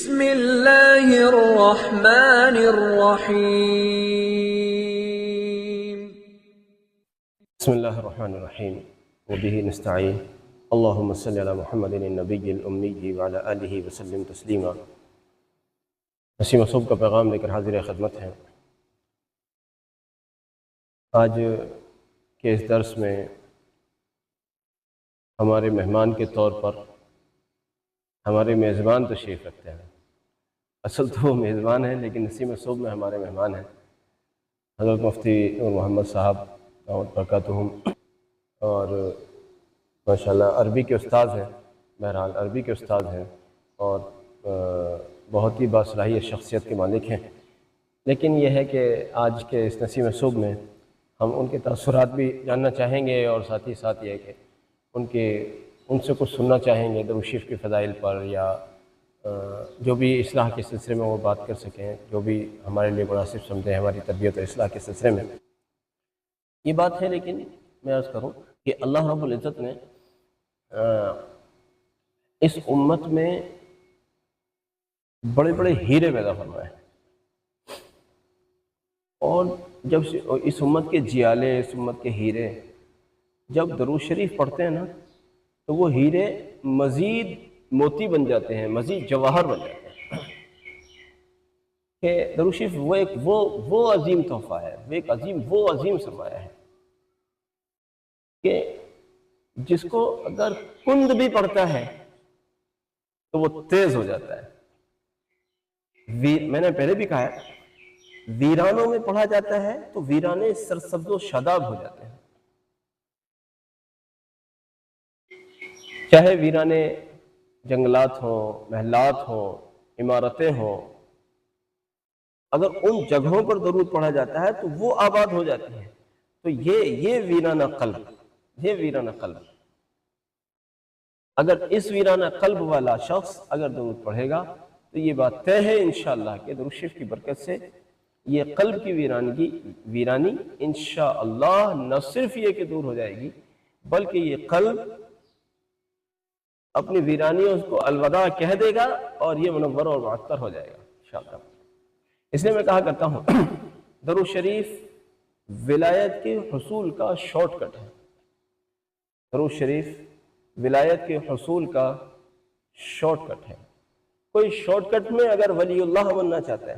بسم اللہ الرحمن الرحیم بسم اللہ الرحمن الرحیم وبہ نستعین اللہم صلی علی محمد النبی الامی وعلی آلہ وسلم تسلیما۔ نسیم صبح کا پیغام لے کر حاضر خدمت ہیں۔ آج کے اس درس میں ہمارے مہمان کے طور پر ہمارے میزبان تشریف رکھتے ہیں۔ اصل تو وہ میزبان ہیں لیکن نسیم صبح میں ہمارے مہمان ہیں حضرت مفتی نور محمد صاحب دعوت برکاتہم، اور ماشاءاللہ عربی کے استاذ ہیں، بہرحال عربی کے استاذ ہیں اور بہت ہی باصلاحیت شخصیت کے مالک ہیں۔ لیکن یہ ہے کہ آج کے اس نسیم صبح میں ہم ان کے تاثرات بھی جاننا چاہیں گے اور ساتھ ہی ساتھ یہ کہ ان سے کچھ سننا چاہیں گے درود شریف کے فضائل پر، یا جو بھی اصلاح کے سلسلے میں وہ بات کر سکیں، جو بھی ہمارے لیے مناسب سمجھیں ہماری تربیت اور اصلاح کے سلسلے میں یہ بات ہے۔ لیکن میں عرض کروں کہ اللہ رب العزت نے اس امت میں بڑے بڑے ہیرے پیدا فرمائے، اور جب اس امت کے جیالے، اس امت کے ہیرے جب درود شریف پڑھتے ہیں نا تو وہ ہیرے مزید موتی بن جاتے ہیں، مزید جواہر بن جاتے ہیں۔ کہ درود شریف وہ عظیم تحفہ ہے، وہ عظیم سرمایہ ہے کہ جس کو اگر کند بھی پڑھتا ہے تو وہ تیز ہو جاتا ہے۔ میں نے پہلے بھی کہا ہے، ویرانوں میں پڑھا جاتا ہے تو ویرانے سرسبز و شاداب ہو جاتے ہیں۔ چاہے ویرانے جنگلات ہوں، محلات ہوں، عمارتیں ہوں، اگر ان جگہوں پر درود پڑھا جاتا ہے تو وہ آباد ہو جاتی ہیں۔ تو یہ ویرانہ قلب، اگر اس ویرانہ قلب والا شخص اگر درود پڑھے گا تو یہ بات طے ہے انشاءاللہ کہ درود شریف کی برکت سے یہ قلب کی ویرانی انشاءاللہ نہ صرف یہ کہ دور ہو جائے گی، بلکہ یہ قلب اپنی ویرانیوں کو الوداع کہہ دے گا اور یہ منور اور معطر ہو جائے گا انشاءاللہ۔ اس لیے میں کہا کرتا ہوں درود شریف ولایت کے حصول کا شارٹ کٹ ہے۔ درود شریف ولایت کے حصول کا شارٹ کٹ ہے۔ کوئی شارٹ کٹ میں اگر ولی اللہ بننا چاہتا ہے،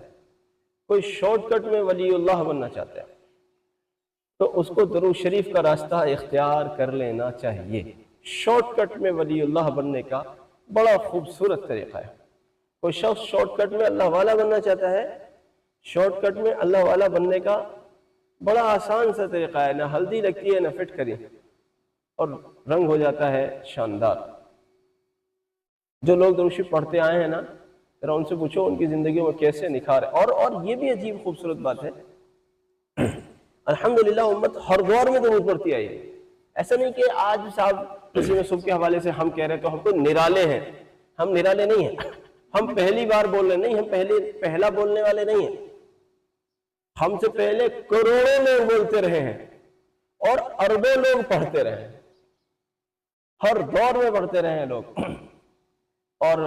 کوئی شارٹ کٹ میں ولی اللہ بننا چاہتا ہے تو اس کو درود شریف کا راستہ اختیار کر لینا چاہیے۔ شارٹ کٹ میں ولی اللہ بننے کا بڑا خوبصورت طریقہ ہے۔ کوئی شخص شارٹ کٹ میں اللہ والا بننا چاہتا ہے، شارٹ کٹ میں اللہ والا بننے کا بڑا آسان سا طریقہ ہے، نہ ہلدی لگتی ہے نہ فٹ کری اور رنگ ہو جاتا ہے شاندار۔ جو لوگ درود شریف پڑھتے آئے ہیں نا، ذرا ان سے پوچھو ان کی زندگیوں میں کیسے نکھار ہے۔ اور یہ بھی عجیب خوبصورت بات ہے، الحمدللہ امت ہر دور میں درود پڑھتی آئی ہے۔ ایسا نہیں کہ آج صاحب کسی میں صبح کے حوالے سے ہم کہہ رہے تو ہم تو نرالے ہیں۔ ہم نرالے نہیں ہیں، ہم پہلی بار بول رہے نہیں، ہم پہلا بولنے والے نہیں ہیں۔ ہم سے پہلے کروڑوں لوگ بولتے رہے ہیں اور اربوں لوگ پڑھتے رہے ہیں، ہر دور میں پڑھتے رہے ہیں لوگ۔ اور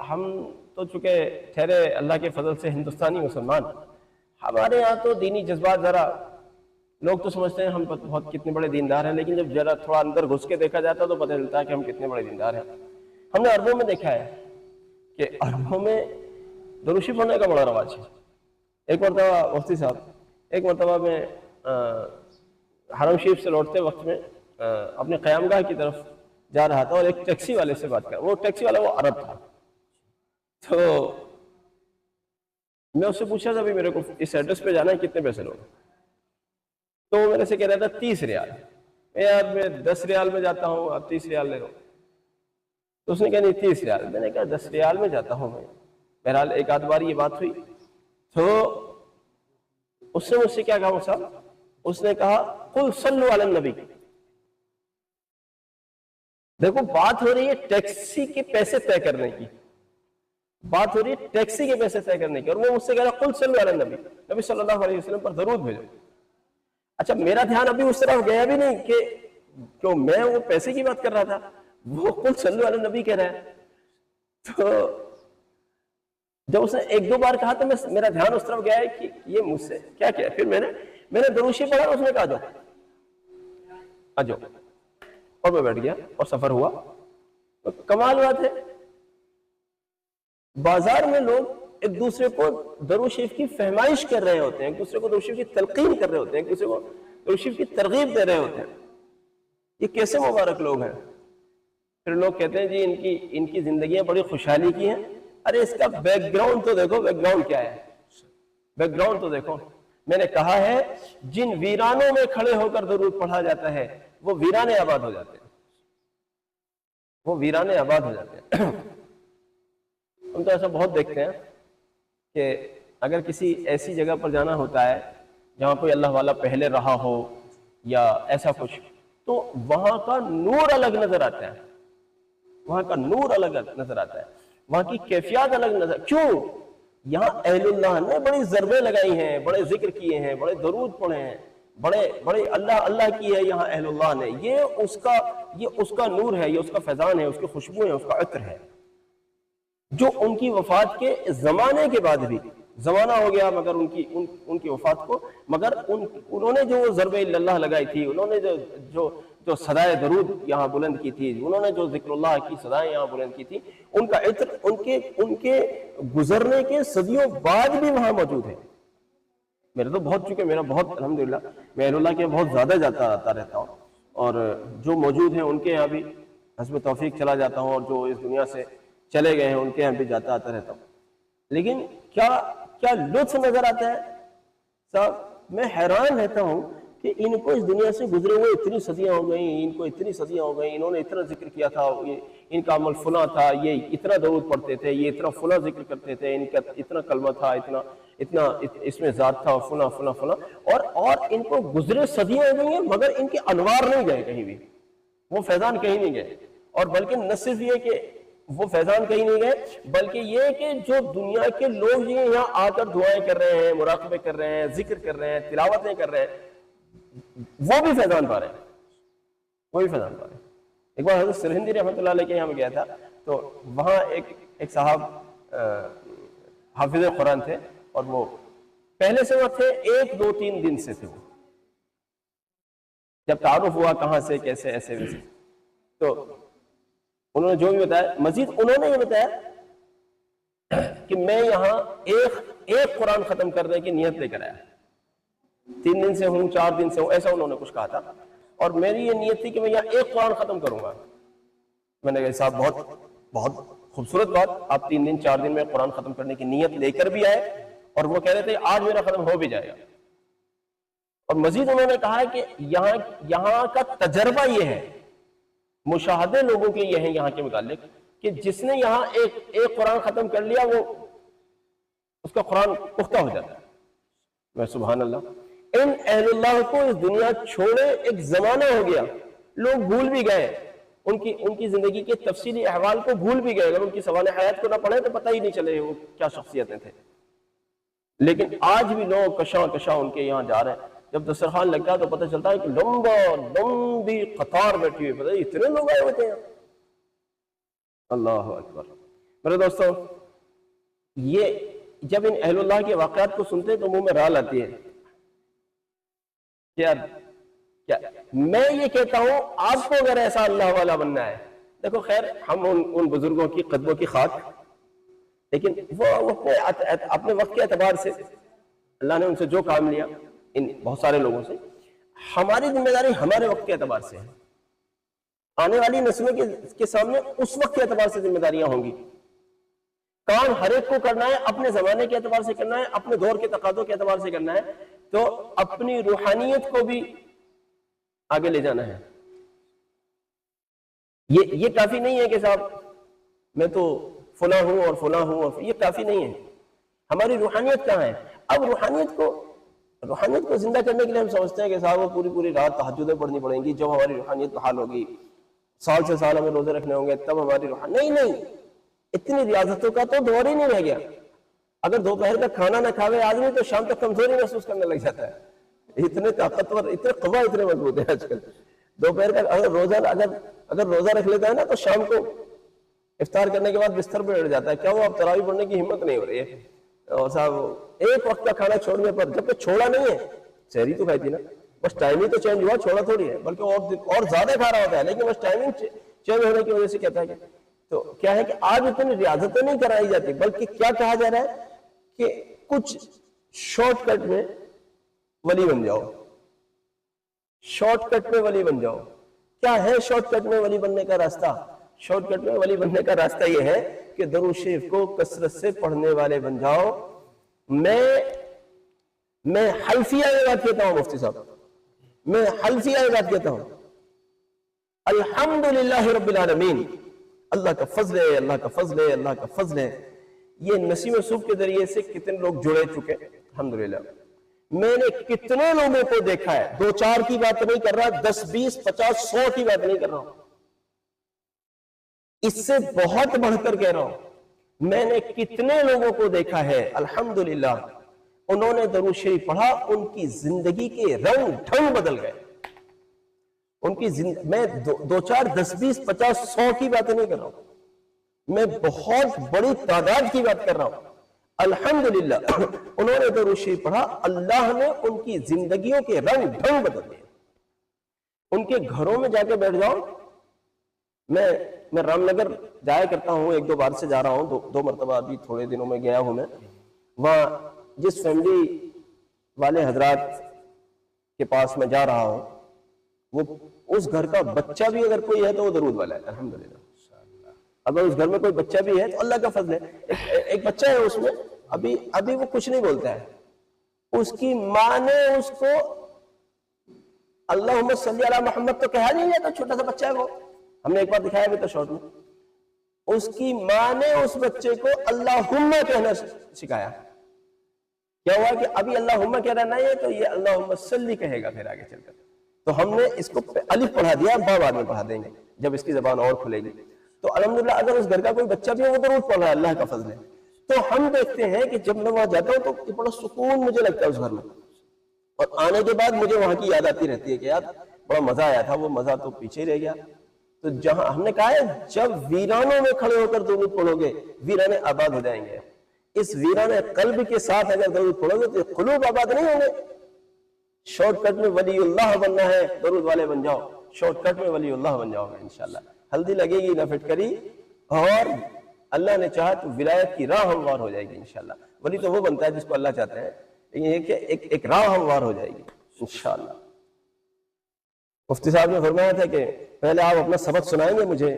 ہم تو چونکہ ٹھہرے اللہ کے فضل سے ہندوستانی مسلمان، ہمارے یہاں تو دینی جذبات ذرا لوگ تو سمجھتے ہیں ہم بہت کتنے بڑے دیندار ہیں، لیکن جب ذرا تھوڑا اندر گھس کے دیکھا جاتا تو پتہ چلتا ہے کہ ہم کتنے بڑے دیندار ہیں۔ ہم نے عربوں میں دیکھا ہے کہ عربوں میں درود شریف پڑھنے کا بڑا رواج ہے۔ ایک مرتبہ مفتی صاحب، ایک مرتبہ میں حرم شریف سے لوٹتے وقت میں اپنے قیام گاہ کی طرف جا رہا تھا اور ایک ٹیکسی والے سے بات کر، وہ ٹیکسی والا وہ عرب تھا۔ تو میں اس سے پوچھا تھا بھی میرے کو اس ایڈریس پہ جانا ہے، کتنے پیسے لوگ؟ تو وہ میرے سے کہہ رہا تھا 30 ریال۔ یار میں 10 ریال میں جاتا ہوں، آپ 30 ریال لے لو۔ تو اس نے کہا نہیں 30 ریال۔ میں نے کہا 10 ریال میں جاتا ہوں میں۔ بہرحال ایک آدھ بار یہ بات ہوئی تو اس نے مجھ سے کیا کہا صاحب، اس نے کہا قل صلو علی النبی۔ دیکھو بات ہو رہی ہے ٹیکسی کے پیسے طے کرنے کی، بات ہو رہی ہے ٹیکسی کے پیسے طے کرنے کی، اور وہ مجھ سے کہہ رہا قل صلو علی النبی، نبی صلی اللہ علیہ وسلم پر درود بھیجو۔ اچھا میرا دھیان ابھی اس طرف گیا بھی نہیں کہ میں وہ پیسے کی بات کر رہا تھا، وہ قل صلو علی النبی کہہ رہا ہے۔ تو جب اس نے ایک دو بار کہا تو میرا دھیان اس طرف گیا ہے کہ یہ مجھ سے کیا کیا. پھر میں نے درود شریف پڑھا, اس نے کہا آ جاؤ, اور میں بیٹھ گیا اور سفر ہوا. کمال بات ہے, بازار میں لوگ ایک دوسرے کو درود شریف کی فہمائش کر رہے ہوتے ہیں, ایک دوسرے کو درود شریف کی تلقین کر رہے ہوتے ہیں, ایک دوسرے کو درود شریف کی ترغیب دے رہے ہوتے ہیں. یہ کیسے مبارک لوگ ہیں. پھر لوگ کہتے ہیں جی ان کی زندگیاں بڑی خوشحالی کی ہیں. ارے اس کا بیک گراؤنڈ تو دیکھو, بیک گراؤنڈ کیا ہے, بیک گراؤنڈ تو دیکھو. میں نے کہا ہے جن ویرانوں میں کھڑے ہو کر درود پڑھا جاتا ہے وہ ویرانے آباد ہو جاتے ہیں, وہ ویرانے آباد ہو جاتے ہیں. ہم تو ایسا بہت دیکھتے ہیں کہ اگر کسی ایسی جگہ پر جانا ہوتا ہے جہاں کوئی اللہ والا پہلے رہا ہو یا ایسا کچھ, تو وہاں کا نور الگ نظر آتا ہے, وہاں کا نور الگ نظر آتا ہے, وہاں کی کیفیات الگ نظر. کیوں؟ یہاں اہل اللہ نے بڑی ضربیں لگائی ہیں, بڑے ذکر کیے ہیں, بڑے درود پڑھے ہیں, بڑے اللہ اللہ کی ہے یہاں اہل اللہ نے. یہ اس کا نور ہے, یہ اس کا فیضان ہے, اس کی خوشبو ہے, اس کا عطر ہے, جو ان کی وفات کے زمانے کے بعد بھی, زمانہ ہو گیا مگر ان کی وفات کو, مگر انہوں نے جو ضرب اللہ لگائی تھی, انہوں نے جو صدائے درود یہاں بلند کی تھی, انہوں نے جو ذکر اللہ کی صدائیں یہاں بلند کی تھی, ان کا عطر ان کے گزرنے کے صدیوں بعد بھی وہاں موجود ہے. میرے تو بہت, چونکہ میرا بہت الحمدللہ میں اہل اللہ کے بہت زیادہ جاتا آتا رہتا ہوں, اور جو موجود ہیں ان کے یہاں بھی حسب توفیق چلا جاتا ہوں, اور جو اس دنیا سے چلے گئے ہیں ان کے یہاں بھی جاتا آتا رہتا ہوں. لیکن کیا لطف نظر آتا ہے صاحب. میں حیران رہتا ہوں کہ ان کو اس دنیا سے گزرے ہوئے اتنی صدیاں ہو گئیں, ان کو اتنی صدیاں ہو گئیں, انہوں نے اتنا ذکر کیا تھا, ان کا عمل فلاں تھا, یہ اتنا درود پڑھتے تھے, یہ اتنا فلاں ذکر کرتے تھے, ان کا اتنا کلمہ تھا, اتنا اس میں ذات تھا, فلاں فلاں فلاں, اور ان کو گزرے صدیاں ہو گئی ہیں مگر ان کے انوار نہیں گئے کہیں بھی, وہ فیضان کہیں نہیں گئے. اور بلکہ نہ صرف یہ کہ وہ فیضان کہیں نہیں گئے, بلکہ یہ کہ جو دنیا کے لوگ یہاں آ کر دعائیں کر رہے ہیں, مراقبے کر رہے ہیں, ذکر کر رہے ہیں, تلاوتیں کر رہے ہیں, وہ بھی فیضان پا رہے ہیں, وہ بھی فیضان پا رہے ہیں. ایک بار حضرت سرہندی رحمۃ اللہ علیہ کے یہاں میں گیا تھا, تو وہاں ایک صاحب حافظ قرآن تھے, اور وہ پہلے سے وہ تھے 1 2 3 دن سے تھے. وہ جب تعارف ہوا کہاں سے کیسے ایسے ویسے, تو انہوں نے جو بھی بتایا, مزید انہوں نے یہ بتایا کہ میں یہاں ایک قرآن ختم کرنے کی نیت لے کر آیا, 3 دن سے ہوں, 4 دن سے ہوں, ایسا انہوں نے کچھ کہا تھا, اور میری یہ نیت تھی کہ میں یہاں ایک قرآن ختم کروں گا. میں نے کہا صاحب بہت خوبصورت بات, آپ 3 دن 4 دن میں قرآن ختم کرنے کی نیت لے کر بھی آئے, اور وہ کہہ رہے تھے آج میرا ختم ہو بھی جائے گا. اور مزید انہوں نے کہا کہ یہاں کا تجربہ یہ ہے, مشاہدے لوگوں کے یہ ہیں یہاں کے متعلق, کہ جس نے یہاں ایک قرآن ختم کر لیا وہ اس کا قرآن پختہ ہو جاتا ہے. میں سبحان اللہ, ان اہل اللہ کو اس دنیا چھوڑے ایک زمانہ ہو گیا, لوگ بھول بھی گئے, ان کی زندگی کے تفصیلی احوال کو بھول بھی گئے. اگر ان کی سوانح حیات کو نہ پڑھیں تو پتہ ہی نہیں چلے وہ کیا شخصیتیں تھے. لیکن آج بھی لوگ کشاں ان کے یہاں جا رہے ہیں. جب دسترخوان لگتا ہے تو پتہ چلتا ہے کہ لمبی قطار بیٹھی ہوئی, پتہ اتنے لوگ آئے ہوتے ہیں. اللہ اکبر. میرے دوستو, یہ جب ان اہل اللہ کے واقعات کو سنتے تو منہ میں رال آتی ہے. کیا میں یہ کہتا ہوں, آپ کو اگر ایسا اللہ والا بننا ہے, دیکھو خیر ہم ان بزرگوں کی قدموں کی خاک, لیکن وہ اپنے وقت کے اعتبار سے اللہ نے ان سے جو کام لیا, ان بہت سارے لوگوں سے, ہماری ذمہ داری ہمارے وقت کے اعتبار سے ہے. آنے والی نسلوں کے سامنے اس وقت کے اعتبار سے ذمہ داریاں ہوں گی. کام ہر ایک کو کرنا ہے, اپنے زمانے کے اعتبار سے کرنا ہے, اپنے دور کے تقاضوں کے اعتبار سے کرنا ہے, تو اپنی روحانیت کو بھی آگے لے جانا ہے. یہ کافی نہیں ہے کہ صاحب میں تو فلاں ہوں اور فلاں ہوں, اور یہ کافی نہیں ہے. ہماری روحانیت کہاں ہے؟ اب روحانیت کو زندہ کرنے کے لیے ہم سمجھتے ہیں کہ صاحب وہ پوری رات تہجدیں پڑھنی پڑیں گی, جب ہماری روحانیت بحال ہوگی, سال سے سال ہمیں روزے رکھنے ہوں گے, تب ہماری روحانیت. نہیں, اتنی ریاضتوں کا تو دور ہی نہیں رہ گیا. اگر دوپہر کا کھانا نہ کھاوے آدمی تو شام تک کمزوری محسوس کرنے لگ جاتا ہے. اتنے طاقتور, اتنے قوا, اتنے مضبوط ہیں آج کل. دوپہر کا اگر روزہ رکھ لیتا ہے نا تو شام کو افطار کرنے کے بعد بستر پہ بیٹھ جاتا ہے. کیا وہ اب تراویح پڑھنے کی ہمت نہیں ہو رہی ہے؟ اور صاحب ایک وقت کا کھانا چھوڑنے پر جب تک چھوڑا نہیں ہے, سحری تو کھائی تھی نا, بس ٹائم ہی تو چینج ہوا, چھوڑا تھوڑی ہے, بلکہ اور زیادہ کھا رہا ہوتا ہے, لیکن بس ٹائمنگ چینج ہونے کی وجہ سے کہتا ہے کہ تو کیا ہے کہ آج اتنی ریاضتیں نہیں کرائی جاتی, بلکہ کیا کہا جا رہا ہے کہ کچھ شارٹ کٹ میں ولی بن جاؤ, شارٹ کٹ میں ولی بن جاؤ. کیا ہے شارٹ کٹ میں ولی بننے کا راستہ؟ شارٹ کٹ میں ولی بننے کا راستہ یہ ہے کہ درود شریف کو کثرت سے پڑھنے والے بن جاؤ. میں حلفیہ یہ بات کہتا ہوں مفتی صاحب, میں حلفیہ یہ بات کہتا ہوں, الحمدللہ رب العالمین, اللہ کا فضل ہے, اللہ کا فضل ہے, اللہ کا فضل ہے. یہ نسیم صبح کے ذریعے سے کتنے لوگ جڑے چکے الحمدللہ. میں نے کتنے لوگوں کو دیکھا ہے, 2-4 کی بات نہیں کر رہا, 10, 20, 50, 100 کی بات نہیں کر رہا ہوں, اس سے بہت بڑھ کر کہہ رہا ہوں, میں نے کتنے لوگوں کو دیکھا ہے الحمدللہ انہوں نے درود شریف پڑھا, ان کی زندگی کے رنگ ڈھنگ بدل گئے. ان کی میں 2-4, 10, 20, 50, 100 کی باتیں نہیں کر رہا ہوں, میں بہت بڑی تعداد کی بات کر رہا ہوں. الحمدللہ انہوں نے درود شریف پڑھا, اللہ نے ان کی زندگیوں کے رنگ ڈھنگ بدل دیے. ان کے گھروں میں جا کے بیٹھ جاؤ. میں رام نگر جایا کرتا ہوں, 1-2 بار سے جا رہا ہوں, 2 مرتبہ ابھی تھوڑے دنوں میں گیا ہوں. میں وہاں جس فیملی والے حضرات کے پاس میں جا رہا ہوں, وہ اس گھر کا بچہ بھی اگر کوئی ہے تو وہ درود والا ہے الحمدللہ. اگر اس گھر میں کوئی بچہ بھی ہے تو اللہ کا فضل ہے. ایک بچہ ہے اس میں, ابھی وہ کچھ نہیں بولتا ہے. اس کی ماں نے اس کو اللہم صلی علی محمد تو کہا نہیں جاتا, چھوٹا سا بچہ ہے وہ, ہم نے ایک بار دکھایا بھی تو شارٹ میں. اس کی ماں نے اس بچے کو اللہم کہنا سکھایا. کیا ہوا کہ ابھی اللہم کہنا نہیں ہے تو یہ اللہم صلی کہے گا پھر آگے چل کر. تو ہم نے اس کو الف پڑھا دیا, با بعد میں پڑھا دیں گے جب اس کی زبان اور کھلے گی. تو الحمدللہ اگر اس گھر کا کوئی بچہ بھی ہے وہ درود پڑھ رہا ہے, اللہ کا فضل ہے. تو ہم دیکھتے ہیں کہ جب میں وہاں جاتا ہوں تو بڑا سکون مجھے لگتا ہے اس گھر میں, اور آنے کے بعد مجھے وہاں کی یاد آتی رہتی ہے کہ یار بڑا مزہ آیا تھا, وہ مزہ تو پیچھے رہ گیا. تو جہاں ہم نے کہا ہے جب ویرانوں میں کھڑے ہو کر درود پڑھو گے ویرانے آباد ہو جائیں گے. اس ویرانے قلب کے ساتھ اگر درود پڑھو گے تو قلوب آباد نہیں ہوں گے. شارٹ کٹ میں ولی اللہ بننا ہے, درود والے بن جاؤ, شارٹ کٹ میں ولی اللہ بن جاؤ گے انشاءاللہ. ہلدی لگے گی نہ فٹکری, اور اللہ نے چاہا تو ولایت کی راہ ہموار ہو جائے گی انشاءاللہ. ولی تو وہ بنتا ہے جس کو اللہ چاہتے ہیں, لیکن یہ کہ ایک راہ ہموار ہو جائے گی انشاءاللہ. مفتی صاحب نے فرمایا تھا کہ پہلے آپ اپنا سبق سنائیں گے مجھے,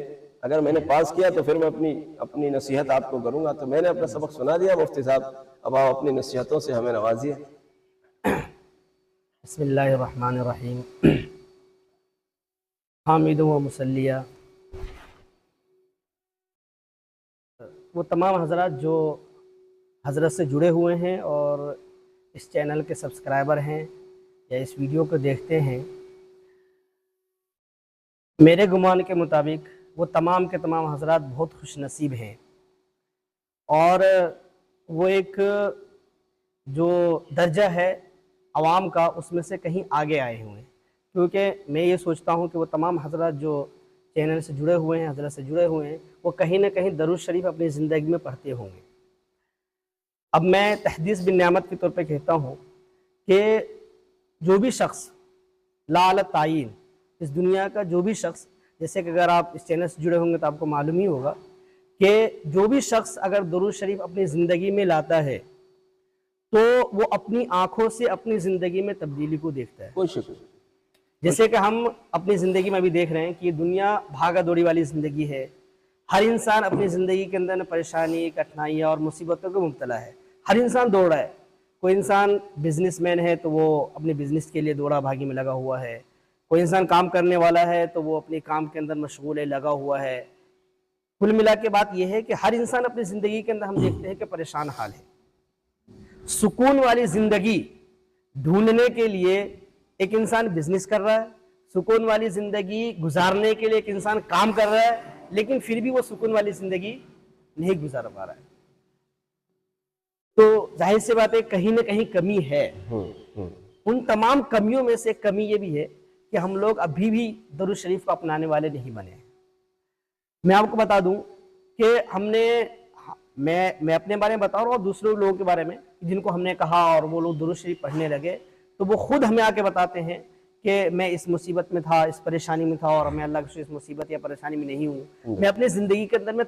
اگر میں نے پاس کیا تو پھر میں اپنی نصیحت آپ کو کروں گا. تو میں نے اپنا سبق سنا دیا مفتی صاحب, اب آپ اپنی نصیحتوں سے ہمیں نوازیے. بسم اللہ الرحمن الرحیم. حامد و مسلیہ. وہ تمام حضرات جو حضرت سے جڑے ہوئے ہیں اور اس چینل کے سبسکرائبر ہیں یا اس ویڈیو کو دیکھتے ہیں, میرے گمان کے مطابق وہ تمام کے تمام حضرات بہت خوش نصیب ہیں, اور وہ ایک جو درجہ ہے عوام کا اس میں سے کہیں آگے آئے ہوئے ہیں. کیونکہ میں یہ سوچتا ہوں کہ وہ تمام حضرات جو چینل سے جڑے ہوئے ہیں, حضرت سے جڑے ہوئے ہیں, وہ کہیں نہ کہیں درود شریف اپنی زندگی میں پڑھتے ہوں گے. اب میں تحدیث بالنعمت کے طور پہ کہتا ہوں کہ جو بھی شخص لا علی تعین, اس دنیا کا جو بھی شخص, جیسے کہ اگر آپ اس چینل سے جڑے ہوں گے تو آپ کو معلوم ہی ہوگا کہ جو بھی شخص اگر درود شریف اپنی زندگی میں لاتا ہے تو وہ اپنی آنکھوں سے اپنی زندگی میں تبدیلی کو دیکھتا ہے. کوئی شکر. جیسے کہ ہم اپنی زندگی میں بھی دیکھ رہے ہیں کہ یہ دنیا بھاگا دوڑی والی زندگی ہے. ہر انسان اپنی زندگی کے اندر پریشانی, کٹھنائیاں اور مصیبتوں کو مبتلا ہے. ہر انسان دوڑ رہا ہے. کوئی انسان بزنس مین ہے تو وہ اپنے بزنس کے لیے دوڑا بھاگی میں لگا ہوا ہے. کوئی انسان کام کرنے والا ہے تو وہ اپنے کام کے اندر مشغول ہے, لگا ہوا ہے. کل ملا کے بات یہ ہے کہ ہر انسان اپنی زندگی کے اندر ہم دیکھتے ہیں کہ پریشان حال ہے. سکون والی زندگی ڈھونڈنے کے لیے ایک انسان بزنس کر رہا ہے, سکون والی زندگی گزارنے کے لیے ایک انسان کام کر رہا ہے, لیکن پھر بھی وہ سکون والی زندگی نہیں گزار پا رہا ہے. تو ظاہر سی بات ہے کہیں نہ کہیں کمی ہے. ان تمام کمیوں میں سے ایک کمی یہ بھی ہے کہ ہم لوگ ابھی بھی درود شریف کو اپنانے والے نہیں بنے. میں آپ کو بتا دوں کہ ہم نے میں اپنے بارے میں بتا رہا ہوں اور دوسرے لوگوں کے بارے میں جن کو ہم نے کہا اور وہ لوگ درود شریف پڑھنے لگے تو وہ خود ہمیں آ کے بتاتے ہیں کہ میں اس مصیبت میں تھا، اس پریشانی میں تھا، اور میں اللہ کے اس مصیبت یا پریشانی میں نہیں ہوں، میں اپنے زندگی کے اندر میں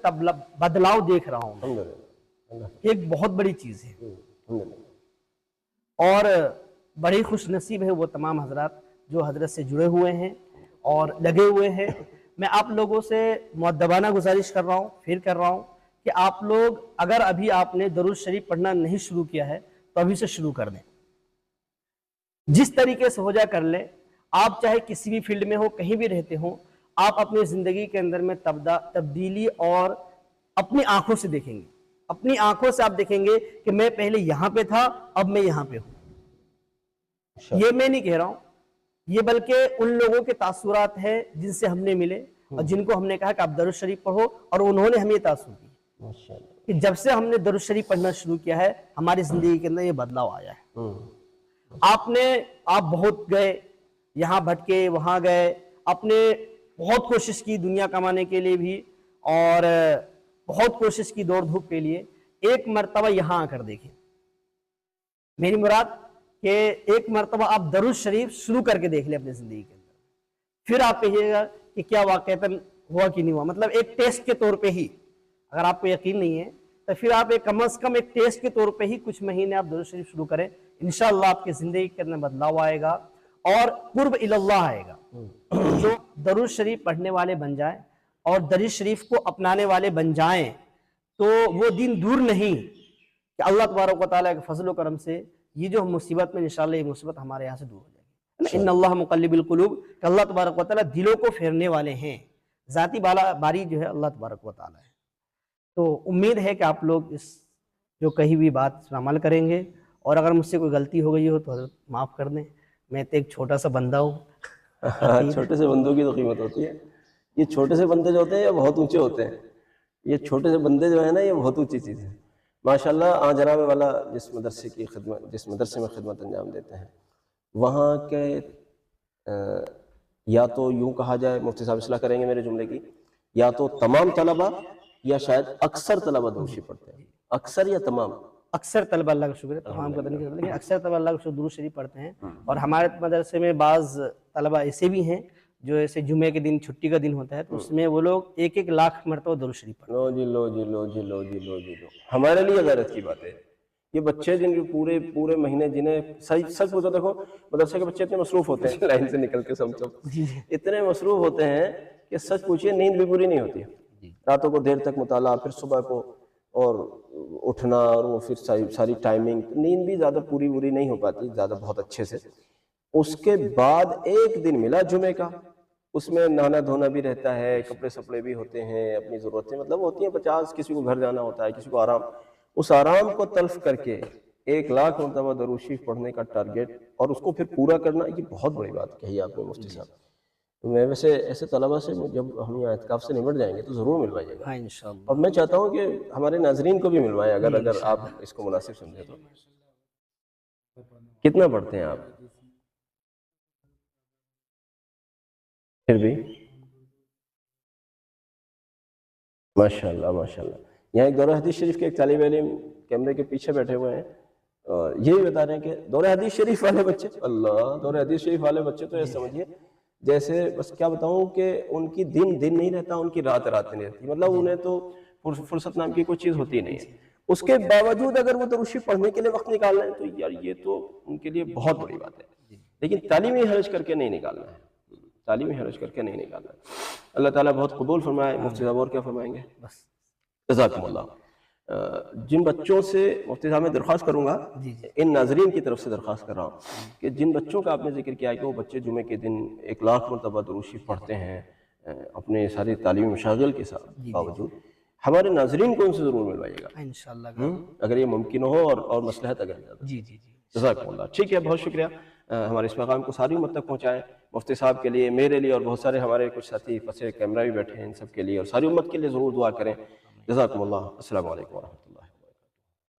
بدلاؤ دیکھ رہا ہوں۔ ایک بہت بڑی چیز ہے، اور بڑی خوش نصیب ہے وہ تمام حضرات جو حضرت سے جڑے ہوئے ہیں اور لگے ہوئے ہیں۔ میں آپ لوگوں سے مؤدبانہ گزارش کر رہا ہوں، پھر کر رہا ہوں کہ آپ لوگ اگر ابھی آپ نے درود شریف پڑھنا نہیں شروع کیا ہے تو ابھی سے شروع کر دیں، جس طریقے سے ہو جا کر لیں۔ آپ چاہے کسی بھی فیلڈ میں ہو، کہیں بھی رہتے ہوں، آپ اپنی زندگی کے اندر میں تبدیلی اور اپنی آنکھوں سے دیکھیں گے، اپنی آنکھوں سے آپ دیکھیں گے کہ میں پہلے یہاں پہ تھا، اب میں یہاں پہ ہوں۔ یہ میں نہیں کہہ رہا ہوں، یہ بلکہ ان لوگوں کے تاثرات ہیں جن سے ہم نے ملے اور جن کو ہم نے کہا کہ آپ درود شریف پڑھو، اور انہوں نے ہمیں یہ تاثر دی کہ جب سے ہم نے درود شریف پڑھنا شروع کیا ہے ہماری زندگی کے اندر یہ بدلاؤ آیا ہے۔ آپ بہت گئے، یہاں بھٹکے، وہاں گئے، آپ نے بہت کوشش کی دنیا کمانے کے لیے بھی، اور بہت کوشش کی دوڑ دھوپ کے لیے۔ ایک مرتبہ یہاں آ کر دیکھیں، میری مراد کہ ایک مرتبہ آپ درود شریف شروع کر کے دیکھ لیں اپنی زندگی کے اندر، پھر آپ کہیے گا کہ کیا واقعتاً ہوا کہ نہیں ہوا۔ مطلب ایک ٹیسٹ کے طور پہ ہی، اگر آپ کو یقین نہیں ہے تو پھر آپ کم از کم ایک ٹیسٹ کے طور پہ ہی کچھ مہینے آپ درود شریف شروع کریں، انشاءاللہ آپ کی زندگی کے اندر بدلاؤ آئے گا اور قرب اللہ آئے گا۔ جو درود شریف پڑھنے والے بن جائیں اور درود شریف کو اپنانے والے بن جائیں تو وہ دن دور نہیں کہ اللہ تبارک و تعالیٰ کے فضل و کرم سے یہ جو مصیبت میں انشاءاللہ یہ مصیبت ہمارے یہاں سے دور ہو جائے گی۔ ان اللہ مقلب القلوب، کہ اللہ تبارک و تعالیٰ دلوں کو پھیرنے والے ہیں، ذاتی باری جو ہے اللہ تبارک و تعالیٰ ہے۔ تو امید ہے کہ آپ لوگ اس جو کہی ہوئی بات پر عمل کریں گے، اور اگر مجھ سے کوئی غلطی ہو گئی ہو تو حضرت معاف کر دیں، میں تو ایک چھوٹا سا بندہ ہوں۔ چھوٹے سے بندوں کی تو قیمت ہوتی ہے۔ یہ چھوٹے سے بندے جو ہوتے ہیں یہ بہت اونچے ہوتے ہیں، یہ چھوٹے سے بندے جو ہیں نا یہ بہت اونچی چیز ہے۔ ماشاءاللہ جناب والا جس مدرسے میں خدمت انجام دیتے ہیں وہاں کے یا تو یوں کہا جائے، مفتی صاحب اصلاح کریں گے میرے جملے کی، یا تو تمام طلبہ یا شاید اکثر طلبہ درود شریف پڑھتے ہیں، اکثر یا تمام؟ اکثر طلبہ اللہ کا شکر ہے، تمام کا نہیں کرتے لیکن اکثر طلبہ اللہ کا شکر درود شریف پڑھتے ہیں۔ اور ہمارے مدرسے میں بعض طلبہ ایسے بھی ہیں جو ایسے جمعے کے دن چھٹی کا دن ہوتا ہے تو اس میں وہ لوگ 1-1 لاکھ مرتبہ درود شریف پڑھتے ہیں۔ لو ہمارے لیے غیرت کی بات ہے۔ یہ بچے جن کے پورے مہینے جنہیں سچ پوچھو، دیکھو مدرسے کے بچے اتنے مصروف ہوتے ہیں، لائن سے نکل کے سمجھو اتنے مصروف ہوتے ہیں کہ سچ پوچھئے نیند بھی پوری نہیں ہوتی ہے، راتوں کو دیر تک مطالعہ، پھر صبح کو اور اٹھنا، اور وہ پھر ساری ٹائمنگ، نیند بھی زیادہ پوری نہیں ہو پاتی زیادہ بہت اچھے سے۔ اس کے بعد ایک دن ملا جمعے کا، اس میں نہانا دھونا بھی رہتا ہے، کپڑے سپڑے بھی ہوتے ہیں، اپنی ضرورتیں مطلب ہوتی ہیں 50، کسی کو گھر جانا ہوتا ہے، کسی کو آرام، اس آرام کو تلف کر کے 1 لاکھ مرتبہ درود شریف پڑھنے کا ٹارگیٹ اور اس کو پھر پورا کرنا، یہ بہت بڑی بات کہی آپ نے مفتی صاحب۔ میں ویسے ایسے طلبہ سے جب ہم یہاں اعتکاف سے نمٹ جائیں گے تو ضرور ملوائیے گا، ہاں انشاءاللہ۔ اور میں چاہتا ہوں کہ ہمارے ناظرین کو بھی ملوائیں اگر آپ اس کو مناسب سمجھیں تو۔ کتنا پڑھتے ہیں آپ پھر بھی؟ ماشاءاللہ ماشاءاللہ۔ یہاں ایک دورہ حدیث شریف کے ایک طالب علم کیمرے کے پیچھے بیٹھے ہوئے ہیں اور یہی بتا رہے ہیں کہ دورہ حدیث شریف والے بچے، اللہ دورہ حدیث شریف والے بچے تو یہ سمجھیے جیسے بس کیا بتاؤں کہ ان کی دن نہیں رہتا، ان کی رات نہیں رہتی، مطلب انہیں تو فرصت نام کی کوئی چیز ہوتی نہیں ہے۔ اس کے باوجود اگر وہ درود شریف پڑھنے کے لیے وقت نکال رہے ہیں تو یار یہ تو ان کے لیے بہت بڑی بات ہے، لیکن تعلیمی حرج کر کے نہیں نکالنا ہے، تعلیمی حرج کر کے نہیں نکالنا ہے۔ اللہ تعالیٰ بہت قبول فرمائے۔ مفتی صاحب اور کیا فرمائیں گے؟ جزاکم اللہ۔ جن بچوں سے مفتی صاحب میں درخواست کروں گا، ان ناظرین کی طرف سے درخواست کر رہا ہوں کہ جن بچوں کا آپ نے ذکر کیا ہے کہ وہ بچے جمعے کے دن 1 لاکھ مرتبہ درود شریف پڑھتے ہیں اپنے ساری تعلیمی مشاغل کے باوجود، ہمارے ناظرین کو ان سے ضرور ملوائیے گا انشاءاللہ اگر یہ ممکن ہو اور مصلحت اگر زیادہ۔ جی جزاکم اللہ۔ ٹھیک ہے، بہت شکریہ۔ ہمارے اس پیغام کو ساری امت تک پہنچائیں، مفتی صاحب کے لیے، میرے لیے، اور بہت سارے ہمارے کچھ ساتھی پسے کیمرہ بھی بیٹھے ہیں، ان سب کے لیے اور ساری امت کے لیے ضرور دعا کریں۔ جزاکم اللہ۔ السلام علیکم ورحمۃ اللہ۔